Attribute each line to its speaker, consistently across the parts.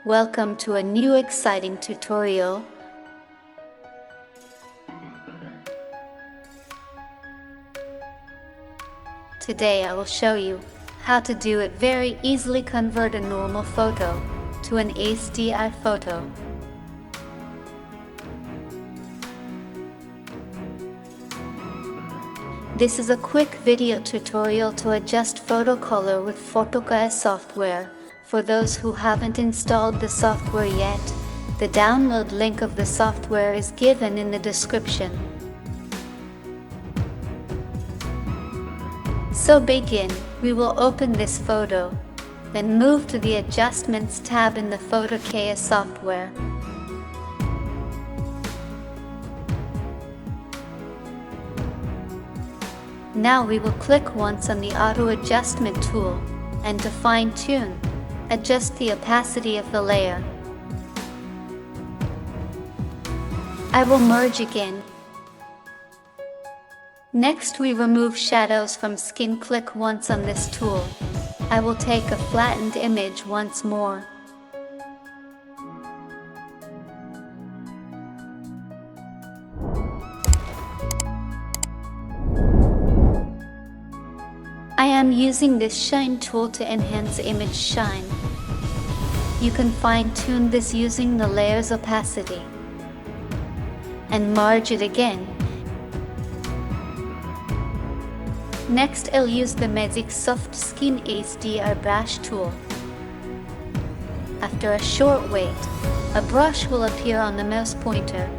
Speaker 1: Welcome to a new exciting tutorial. Today I will show you how to do it very easily. Convert a normal photo to an HDR photo. This is a quick video tutorial to adjust photo color with PhotoKaya software. For those who haven't installed the software yet, the download link of the software is given in the description. So begin. We will open this photo, then move to the Adjustments tab in the PhotoKaya software. Now we will click once on the Auto Adjustment tool, and to fine-tune, adjust the opacity of the layer. I will merge again. Next we remove shadows from skin. Click once on this tool. I will take a flattened image once more. I am using this shine tool to enhance image shine. You can fine-tune this using the layer's opacity. And merge it again. Next I'll use the Nixsoft Skin HDR brush tool. After a short wait, a brush will appear on the mouse pointer.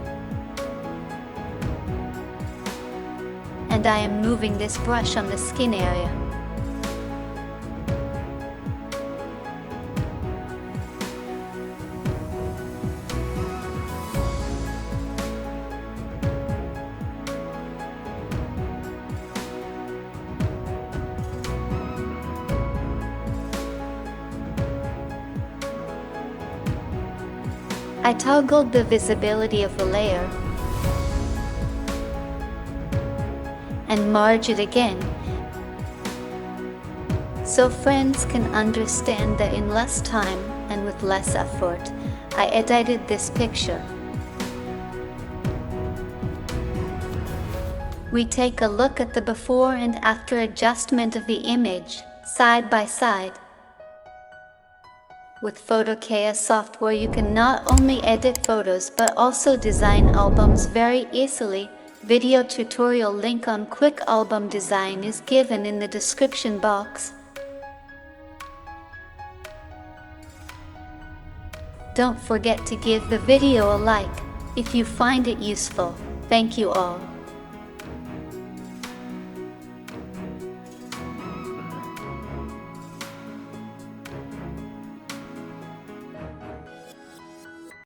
Speaker 1: And I am moving this brush on the skin area. I toggled the visibility of the layer and merge it again, so friends can understand that in less time and with less effort, I edited this picture. We take a look at the before and after adjustment of the image, side by side. With PhotoKaya software you can not only edit photos but also design albums very easily. Video tutorial link on quick album design is given in the description box. Don't forget to give the video a like if you find it useful. Thank you all.